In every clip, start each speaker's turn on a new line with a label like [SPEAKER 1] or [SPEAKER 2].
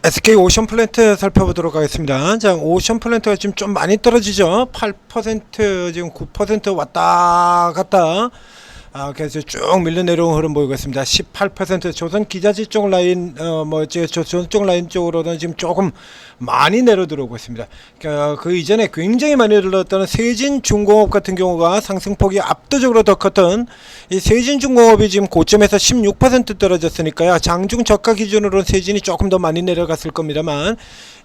[SPEAKER 1] SK 오션플랜트 살펴보도록 하겠습니다. 자, 오션플랜트가 지금 좀 많이 떨어지죠. 8% 지금 9% 왔다 갔다. 그래서 쭉 밀려 내려온 흐름 보이고 있습니다. 18% 조선 기자재 쪽 라인, 조선 쪽 라인 쪽으로는 지금 조금 많이 내려 들어오고 있습니다. 그 이전에 굉장히 많이 올랐던 세진중공업 같은 경우가 상승폭이 압도적으로 더 컸던 이 세진중공업이 지금 고점에서 16% 떨어졌으니까요. 장중 저가 기준으로는 세진이 조금 더 많이 내려갔을 겁니다만,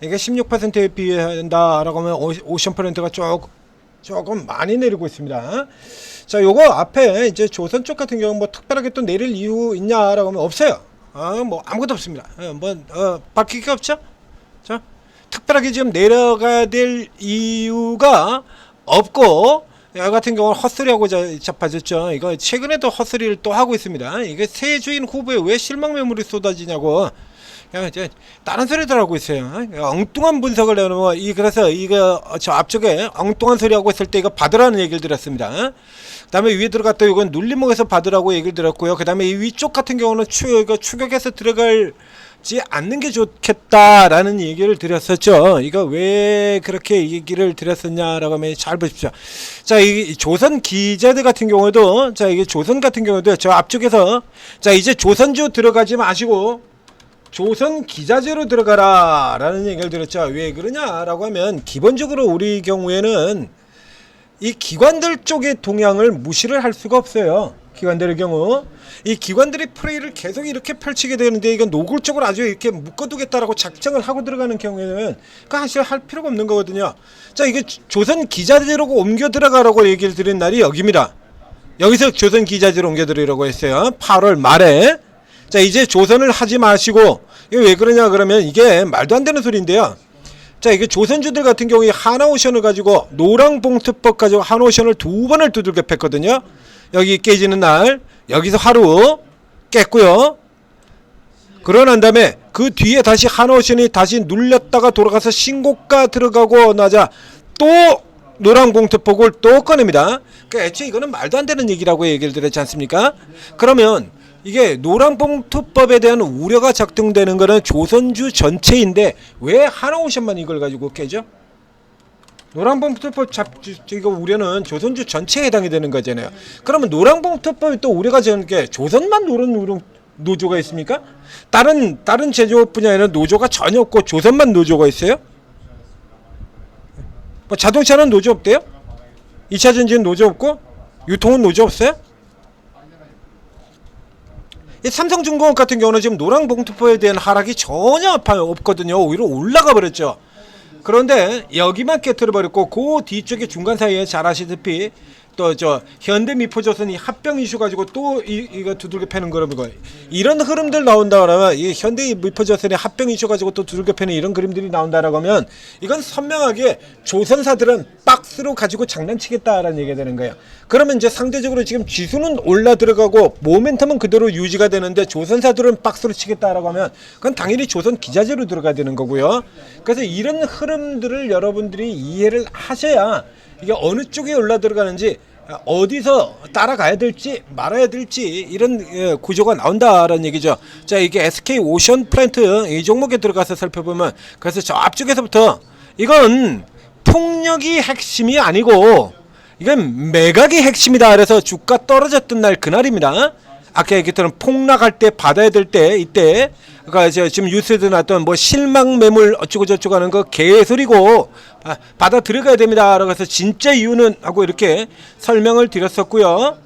[SPEAKER 1] 이게 16%에 비한다라고 하면 오션플랜트가 조금 많이 내리고 있습니다. 자, 요거 앞에 이제 조선 쪽 같은 경우 뭐 특별하게 또 내릴 이유 있냐라고 하면 없어요. 뭐 아무것도 없습니다. 바뀔 게 없죠. 자, 특별하게 지금 내려가야 될 이유가 없고, 여 같은 경우는 헛소리하고 잡아졌죠. 이거 최근에도 헛소리를 또 하고 있습니다. 이게 새 주인 후보에 왜 실망 매물이 쏟아지냐고. 이제 다른 소리들 하고 있어요. 엉뚱한 분석을 내놓으면 그래서 이거 저 앞쪽에 엉뚱한 소리 하고 있을 때 이거 받으라는 얘기를 들었습니다. 그 다음에 위에 들어갔다 이건 눌림목에서 받으라고 얘기를 들었고요. 그 다음에 이 위쪽 같은 경우는 추격해서 들어갈지 않는 게 좋겠다라는 얘기를 드렸었죠. 이거 왜 그렇게 얘기를 드렸었냐라고 하면 잘 보십시오. 자, 이 조선 기자들 같은 경우도, 자, 이게 조선 같은 경우도 저 앞쪽에서, 자, 이제 조선주 들어가지 마시고 조선 기자재로 들어가라 라는 얘기를 들었죠. 왜 그러냐라고 하면 기본적으로 우리 경우에는 이 기관들 쪽의 동향을 무시를 할 수가 없어요. 기관들의 경우 이 기관들이 프레이를 계속 이렇게 펼치게 되는데 이건 노골적으로 아주 이렇게 묶어두겠다라고 작정을 하고 들어가는 경우에는 그 사실 할 필요가 없는 거거든요. 자, 이게 조선 기자재로 옮겨 들어가라고 얘기를 드린 날이 여기입니다. 여기서 조선 기자재로 옮겨 들으라고 했어요. 8월 말에. 자, 이제 조선을 하지 마시고, 이게 왜 그러냐 그러면 이게 말도 안 되는 소리인데요. 자, 이게 조선주들 같은 경우에 하나오션을 가지고 노랑봉투법 가지고 하나오션을 2번을 두들겨 팼거든요. 여기 깨지는 날 여기서 하루 깼고요. 그러고 난 다음에 그 뒤에 다시 하나오션이 다시 눌렸다가 돌아가서 신고가 들어가고 나자 또 노랑봉투법을 또 꺼냅니다. 그러니까 애초에 이거는 말도 안 되는 얘기라고 얘기를 드렸지 않습니까? 그러면 이게 노랑봉투법에 대한 우려가 작동되는 거는 조선주 전체인데 왜 하나오션만 이걸 가지고 깨죠? 노랑봉투법 이거 우려는 조선주 전체에 해당이 되는 거잖아요. 그러면 노랑봉투법이 또 우려가 되는 게 조선만 노조가 있습니까? 다른 제조업 분야에는 노조가 전혀 없고 조선만 노조가 있어요? 뭐 자동차는 노조 없대요? 2차 전지는 노조 없고 유통은 노조 없어요? 이 삼성중공업 같은 경우는 지금 노랑봉투법에 대한 하락이 전혀 없거든요. 오히려 올라가 버렸죠. 그런데 여기만 깨트려 버렸고 그 뒤쪽에 중간 사이에 잘 아시다시피 또 저 현대미포조선이 합병 이슈 가지고 또 이거 두들겨 패는 거라는 거예요. 이런 흐름들 나온다 그러면 이 현대미포조선의 합병 이슈 가지고 또 두들겨 패는 이런 그림들이 나온다라고 하면 이건 선명하게 조선사들은 박스로 가지고 장난치겠다라는 얘기가 되는 거예요. 그러면 이제 상대적으로 지금 지수는 올라 들어가고 모멘텀은 그대로 유지가 되는데 조선사들은 박스로 치겠다라고 하면 그건 당연히 조선 기자재로 들어가야 되는 거고요. 그래서 이런 흐름들을 여러분들이 이해를 하셔야 이게 어느 쪽에 올라 들어가는지 어디서 따라가야 될지 말아야 될지 이런 구조가 나온다라는 얘기죠. 자, 이게 SK 오션플랜트 이 종목에 들어가서 살펴보면 그래서 저 앞쪽에서부터 이건 폭력이 핵심이 아니고 이건 매각이 핵심이다. 그래서 주가 떨어졌던 날 그날입니다. 아까 얘기했던 폭락할 때 받아야 될 때 이때 그러니까 지금 뉴스에도 나왔던 뭐 실망 매물 어쩌고 저쩌고 하는 거 개소리고 받아 들어가야 됩니다. 그래서 진짜 이유는 하고 이렇게 설명을 드렸었고요.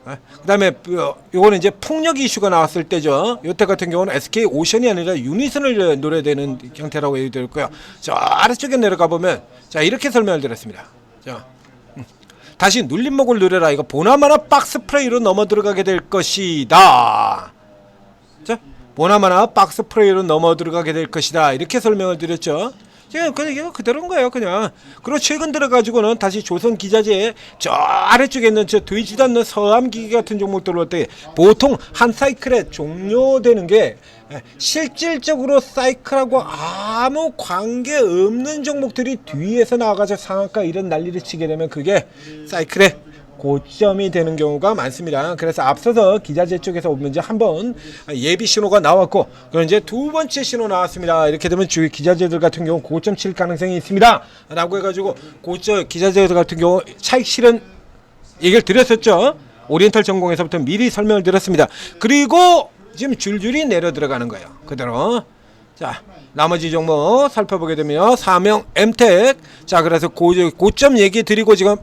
[SPEAKER 1] 그 다음에 요거는 이제 폭력 이슈가 나왔을 때죠. 요때 같은 경우는 SK 오션이 아니라 유니선을 노려야 되는 형태라고 얘기드렸고요. 저 아래쪽에 내려가 보면 자 이렇게 설명을 드렸습니다. 자. 다시 눌림목을 누려라. 이거 보나마나 박스 프레이로 넘어 들어가게 될 것이다. 자, 보나마나 박스 프레이로 넘어 들어가게 될 것이다. 이렇게 설명을 드렸죠. 이거 그대로인 거예요, 그냥. 그리고 최근 들어가지고는 다시 조선 기자재 저 아래쪽에 있는 저 되지도 않는 서암기기 같은 종목들 올 때 보통 한 사이클에 종료되는 게 실질적으로 사이클하고 아무 관계 없는 종목들이 뒤에서 나와가지고 상한가 이런 난리를 치게 되면 그게 사이클의 고점이 되는 경우가 많습니다. 그래서 앞서서 기자재 쪽에서 보면 이제 한번 예비 신호가 나왔고, 그럼 이제 두 번째 신호 나왔습니다. 이렇게 되면 주위 기자재들 같은 경우 고점 칠 가능성이 있습니다. 라고 해가지고 고점 기자재들 같은 경우 차익 실현 얘기를 드렸었죠. 오리엔탈 전공에서부터 미리 설명을 드렸습니다. 그리고 지금 줄줄이 내려 들어가는 거예요. 그대로. 자, 나머지 종목 살펴보게 되면 사명 엠텍. 자, 그래서 고점 얘기 드리고 지금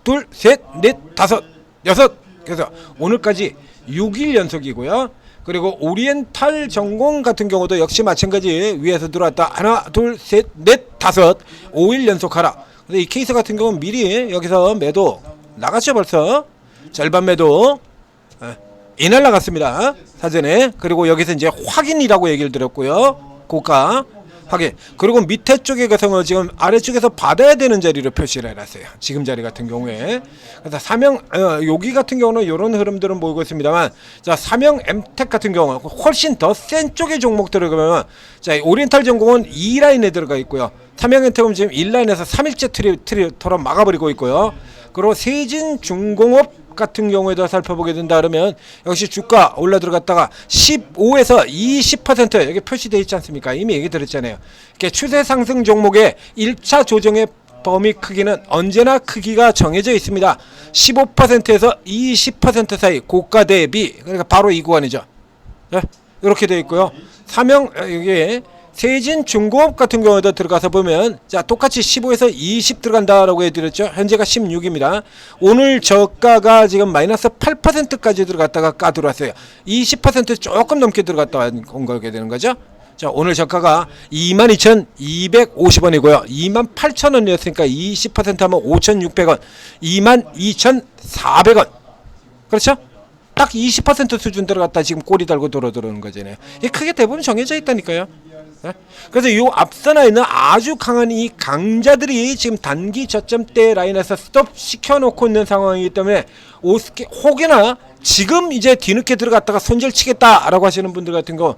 [SPEAKER 1] 둘, 셋, 넷, 다섯, 여섯. 그래서 오늘까지 6일 연속이고요. 그리고 오리엔탈 전공 같은 경우도 역시 마찬가지 위에서 들어왔다. 하나, 둘, 셋, 넷, 다섯. 5일 연속 하락. 근데 이 케이스 같은 경우는 미리 여기서 매도 나갔죠 벌써. 절반 매도. 이날 나갔습니다. 사전에. 그리고 여기서 이제 확인이라고 얘기를 드렸고요. 고가 확인. 그리고 밑에 쪽에 가서 지금 아래쪽에서 받아야 되는 자리로 표시를 해놨어요. 지금 자리 같은 경우에. 그래서 사명 여기 같은 경우는 이런 흐름들은 보이고 있습니다만, 자, 사명 엠텍 같은 경우는 훨씬 더 센 쪽의 종목들을 그러면, 자, 오리엔탈 전공은 2라인에 들어가 있고요. 사명 엠텍은 지금 1라인에서 3일째 트리터럼 막아버리고 있고요. 그리고 세진중공업 같은 경우에도 살펴보게 된다 그러면 역시 주가 올라 들어갔다가 15에서 20% 여기 표시되어 있지 않습니까? 이미 얘기 드렸잖아요. 이렇게 추세 상승 종목의 1차 조정의 범위 크기는 언제나 크기가 정해져 있습니다. 15%에서 20% 사이 고가 대비, 그러니까 바로 이 구간이죠. 네? 이렇게 되어 있고요. 사명 여기에 세진중공업 같은 경우에도 들어가서 보면, 자, 똑같이 15에서 20 들어간다라고 해드렸죠. 현재가 16입니다. 오늘 저가가 지금 마이너스 8%까지 들어갔다가 까 들어왔어요. 20% 조금 넘게 들어갔다 온 거게 되는 거죠. 자, 오늘 저가가 22,250원이고요. 28,000원이었으니까 20% 하면 5,600원, 22,400원. 그렇죠? 딱 20% 수준 들어갔다 지금 꼬리 달고 들어오는 거잖아요. 이게 크게 대부분 정해져 있다니까요. 네? 그래서 이 앞서나 있는 아주 강한 이 강자들이 지금 단기 저점대 라인에서 스톱 시켜놓고 있는 상황이기 때문에 혹여나 지금 이제 뒤늦게 들어갔다가 손절 치겠다라고 하시는 분들 같은 거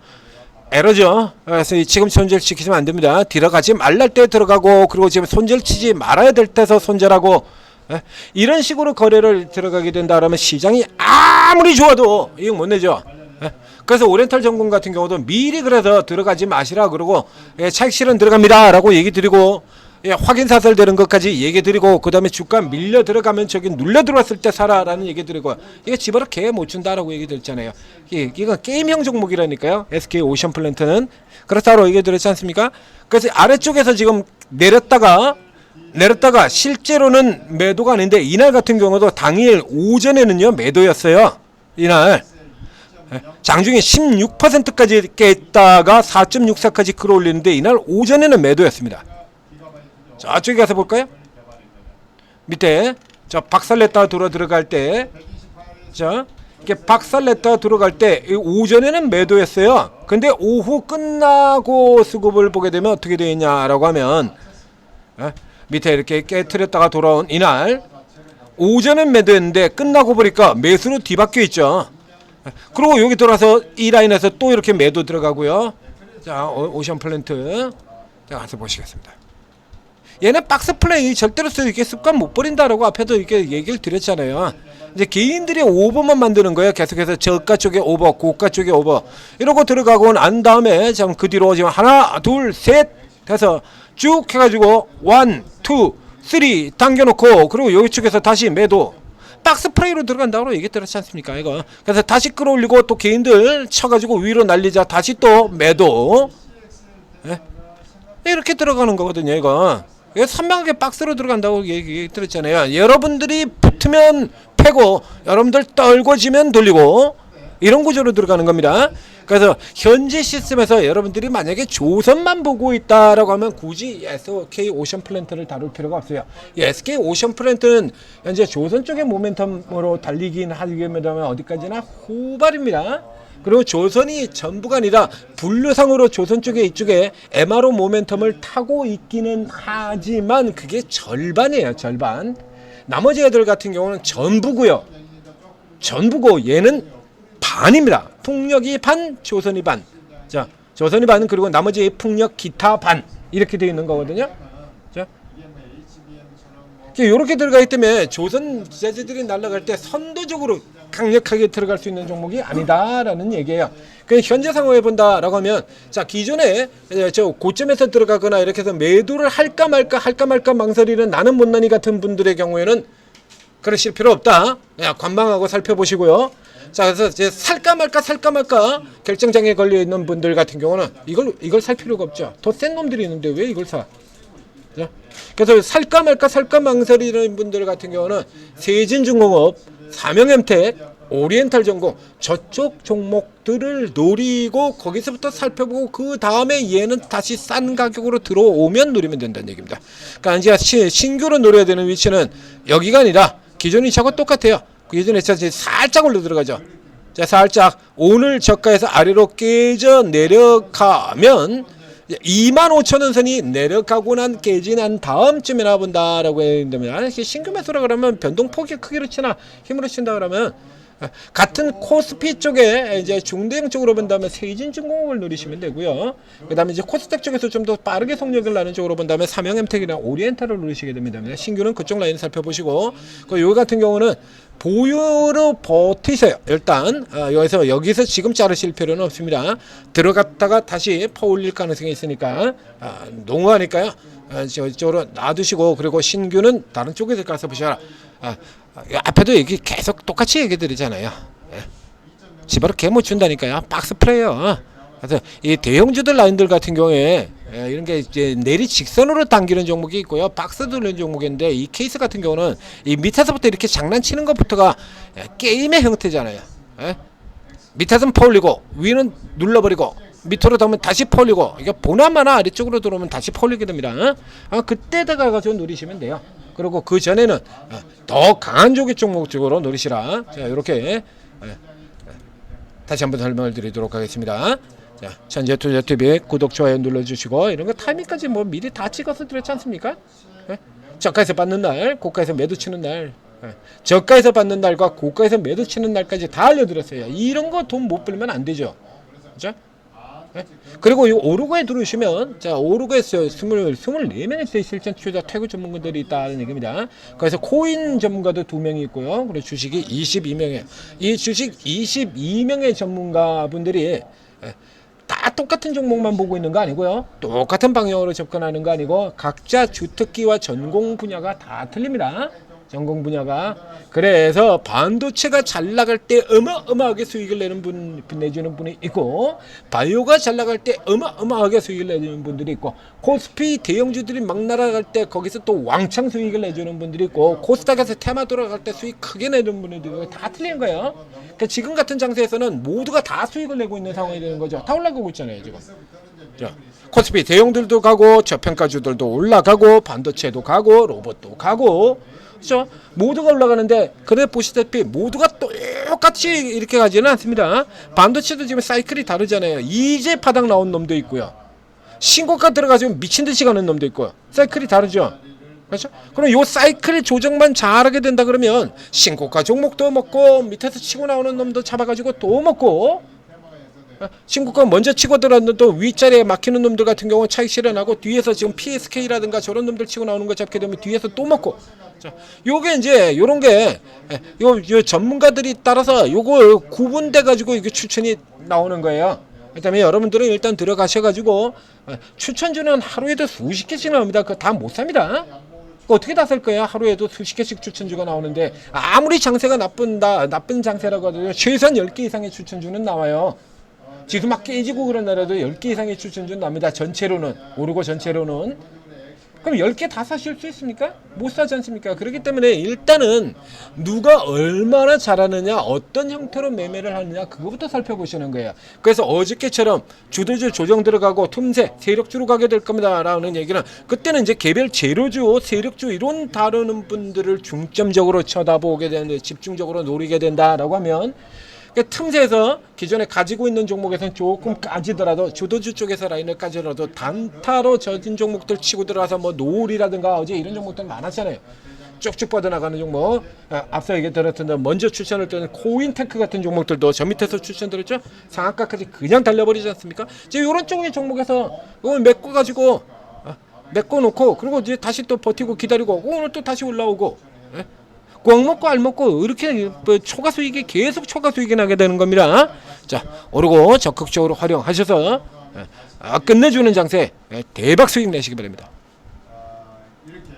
[SPEAKER 1] 에러죠. 그래서 지금 손절 시키시면 안 됩니다. 들어가지 말랄 때 들어가고, 그리고 지금 손절 치지 말아야 될 때서 손절하고, 이런 식으로 거래를 들어가게 된다 그러면 시장이 아무리 좋아도 이거 못 내죠. 그래서 오리엔탈 전공 같은 경우도 미리 그래서 들어가지 마시라 그러고, 차익 실현 들어갑니다 라고 얘기 드리고, 확인 사설 되는 것까지 얘기 드리고, 그 다음에 주가 밀려 들어가면 저기 눌려 들어왔을 때 사라 라는 얘기 드리고, 이게 집어넣어 개 못 준다라고 얘기 드렸잖아요. 이건 게임형 종목이라니까요. SK 오션플랜트는. 그렇다고 얘기 드렸지 않습니까? 그래서 아래쪽에서 지금 내렸다가 실제로는 매도가 아닌데, 이날 같은 경우도 당일 오전에는요 매도였어요. 이날 장중에 16%까지 깼다가 4.64까지 끌어올리는데 이날 오전에는 매도였습니다. 저쪽에 가서 볼까요? 밑에 저 박살냈다가 들어갈 때, 자, 이렇게 박살냈다가 들어갈 때 오전에는 매도였어요. 근데 오후 끝나고 수급을 보게 되면 어떻게 되어 있냐라고 하면, 밑에 이렇게 깨트렸다가 돌아온 이날 오전엔 매도했는데 끝나고 보니까 매수로 뒤바뀌어 있죠. 그리고 여기 들어와서 이 라인에서 또 이렇게 매도 들어가고요. 자, 오션플랜트 자, 가서 보시겠습니다. 얘는 박스 플레이 절대로 이렇게 습관 못 버린다라고 앞에도 이렇게 얘기를 드렸잖아요. 이제 개인들이 오버만 만드는 거예요. 계속해서 저가 쪽에 오버, 고가 쪽에 오버 이러고 들어가고 난 다음에 지금 그 뒤로 지금 하나, 둘, 셋 해서 쭉 해가지고 1, 2, 3 당겨놓고, 그리고 여기 쪽에서 다시 매도 박스 프레이로 들어간다고 얘기 들었지 않습니까? 이거. 그래서 다시 끌어올리고 또 개인들 쳐가지고 위로 날리자 다시 또 매도. 이렇게 들어가는 거거든요. 이거 선명하게 박스로 들어간다고 얘기 들었잖아요. 여러분들이 붙으면 패고, 여러분들 떨궈지면 돌리고, 이런 구조로 들어가는 겁니다. 그래서 현재 시스템에서 여러분들이 만약에 조선만 보고 있다라고 하면 굳이 SK 오션플랜트를 다룰 필요가 없어요. SK 오션플랜트는 현재 조선 쪽의 모멘텀으로 달리긴 하겠습니다만 어디까지나 후발입니다. 그리고 조선이 전부가 아니라 분류상으로 조선 쪽에 이쪽에 MRO 모멘텀을 타고 있기는 하지만 그게 절반이에요. 절반. 나머지 애들 같은 경우는 전부고요. 전부고 얘는 반입니다. 풍력이 반, 조선이 반. 자, 조선이 반은 그리고 나머지 풍력 기타 반 이렇게 되어 있는 거거든요. 자, 이렇게 들어가기 때문에 조선 부자재들이 날아갈 때 선도적으로 강력하게 들어갈 수 있는 종목이 아니다라는 얘기예요. 그 현재 상황에 본다라고 하면 자 기존에 저 고점에서 들어가거나 이렇게 해서 매도를 할까 말까 망설이는 나는 못난이 같은 분들의 경우에는 그러실 필요 없다. 그냥 관망하고 살펴보시고요. 자 그래서 이제 살까 말까 결정장애 걸려 있는 분들 같은 경우는 이걸 살 필요가 없죠. 더 센 놈들이 있는데 왜 이걸 사? 그래서 살까 말까 망설이는 분들 같은 경우는 세진중공업, 삼영엠텍, 오리엔탈 전공 저쪽 종목들을 노리고 거기서부터 살펴보고 그 다음에 얘는 다시 싼 가격으로 들어오면 노리면 된다는 얘기입니다. 그러니까 이제 신규로 노려야 되는 위치는 여기가 아니라 기존 위치하고 똑같아요. 기존 위치가 살짝 올려 들어가죠. 자, 살짝 오늘 저가에서 아래로 깨져 내려가면 25,000원 선이 내려가고 깨지 난 다음쯤에 본다라고 해야 된다면 신규 매수라 그러면 변동폭이 크기로 치나 힘으로 친다 그러면 같은 코스피 쪽에 이제 중대형 쪽으로 본다면 세진중공업을 노리시면 되고요. 그다음에 이제 코스닥 쪽에서 좀 더 빠르게 속력을 나는 쪽으로 본다면 삼영엠텍이나 오리엔탈을 노리시게 됩니다. 신규는 그쪽 라인 살펴보시고 요 같은 경우는 보유로 버티세요. 일단 여기서 지금 자르실 필요는 없습니다. 들어갔다가 다시 퍼올릴 가능성이 있으니까 농후하니까요. 저쪽으로 놔두시고 그리고 신규는 다른 쪽에서 가서 보셔라. 앞에도 얘기 계속 똑같이 얘기 드리잖아요. 집어로 개 못 준다니까요. 박스 플레이어. 그래서 이 대형주들 라인들 같은 경우에 이런 게 이제 내리 직선으로 당기는 종목이 있고요. 박스 돌리는 종목인데 이 케이스 같은 경우는 이 밑에서부터 이렇게 장난치는 것부터가 게임의 형태잖아요. 밑에서는 퍼올리고 위는 눌러버리고 밑으로 들어오면 다시 퍼올리고 이게 보나마나 아래쪽으로 들어오면 다시 퍼올리게 됩니다. 그때다가 가서 노리시면 돼요. 그리고 그 전에는 더 강한 쪽의 종목 쪽으로 노리시라. 자, 이렇게 다시 한번 설명을 드리도록 하겠습니다. 자, 천재투자TV 구독, 좋아요 눌러주시고 이런 거 타이밍까지 뭐 미리 다 찍어서 드렸지 않습니까? 저가에서 받는 날, 고가에서 매도 치는 날, 저가에서 받는 날과 고가에서 매도 치는 날까지 다 알려드렸어요. 이런 거 돈 못 벌면 안 되죠. 그죠? 그리고 이 오르고에 들어오시면 자 오르고에서 24명의 실전 투자 퇴고 전문가들이 있다는 얘기입니다. 그래서 코인 전문가도 2명이 있고요. 그리고 주식이 22명이에요. 이 주식 22명의 전문가분들이 다 똑같은 종목만 보고 있는 거 아니고요. 똑같은 방향으로 접근하는 거 아니고 각자 주특기와 전공 분야가 다 틀립니다. 전공 분야가. 그래서 반도체가 잘 나갈 때 어마어마하게 수익을 내는 분 내주는 분이 있고 바이오가 잘 나갈 때 어마어마하게 수익을 내주는 분들이 있고 코스피 대형주들이 막 날아갈 때 거기서 또 왕창 수익을 내주는 분들이 있고 코스닥에서 테마 돌아갈 때 수익 크게 내는 분들이 있고 다 틀린 거예요. 그러니까 지금 같은 장세에서는 모두가 다 수익을 내고 있는 상황이 되는 거죠. 다 올라가고 있잖아요 지금. 자, 코스피 대형들도 가고 저평가주들도 올라가고 반도체도 가고 로봇도 가고 그렇죠? 모두가 올라가는데 그래 보시다시피 모두가 똑같이 이렇게 가지는 않습니다. 반도체도 지금 사이클이 다르잖아요. 이제 바닥 나온 놈도 있고요. 신고가 들어가지고 미친듯이 가는 놈도 있고요. 사이클이 다르죠. 그렇죠? 그럼 요 사이클 조정만 잘하게 된다 그러면 신고가 종목도 먹고 밑에서 치고 나오는 놈도 잡아가지고 또 먹고 신고가 먼저 치고 들어왔는데 또 윗자리에 막히는 놈들 같은 경우는 차익 실현하고 뒤에서 지금 PSK라든가 저런 놈들 치고 나오는 거 잡게 되면 뒤에서 또 먹고 자, 요게 이제 요런 게 요 전문가들이 따라서 요거 구분돼 가지고 이게 추천이 나오는 거예요. 그다음에 여러분들은 일단 들어가셔-가지고 추천주는 하루에도 수십 개씩 나옵니다. 그거 다 못 삽니다. 어떻게 다 살 거예요? 하루에도 수십 개씩 추천주가 나오는데 아무리 장세가 나쁜 장세라고 하더라도 최소한 10개 이상의 추천주는 나와요. 지수 막 깨지고 그런 날에도 10개 이상의 추천주는 납니다. 전체로는 오르고 전체로는. 그럼 10개 다 사실 수 있습니까? 못 사지 않습니까? 그렇기 때문에 일단은 누가 얼마나 잘하느냐 어떤 형태로 매매를 하느냐 그거부터 살펴보시는 거예요. 그래서 어저께처럼 주도주 조정 들어가고 틈새 세력주로 가게 될 겁니다 라는 얘기는 그때는 이제 개별 재료주 세력주 이런 다루는 분들을 중점적으로 쳐다보게 되는데 집중적으로 노리게 된다라고 하면 틈새에서 기존에 가지고 있는 종목에서는 조금 까지더라도 주도주 쪽에서 라인을 까지더라도 단타로 젖은 종목들 치고 들어가서 뭐 노을이라든가 어제 이런 종목들 많았잖아요. 쭉쭉 뻗어나가는 종목. 앞서 얘기 들었던데 먼저 추천을 드린 코인테크 같은 종목들도 저 밑에서 추천드렸죠. 상한가까지 그냥 달려버리지 않습니까? 지금 이런 쪽의 종목에서 이걸 메꿔가지고 메꿔놓고 그리고 이제 다시 또 버티고 기다리고 오늘 또 다시 올라오고 예? 꽉 먹고 알 먹고 이렇게 뭐 초과 수익이 계속 초과 수익이 나게 되는 겁니다. 자, 오르고 적극적으로 활용하셔서 끝내주는 장세 대박 수익 내시기 바랍니다.
[SPEAKER 2] 이렇게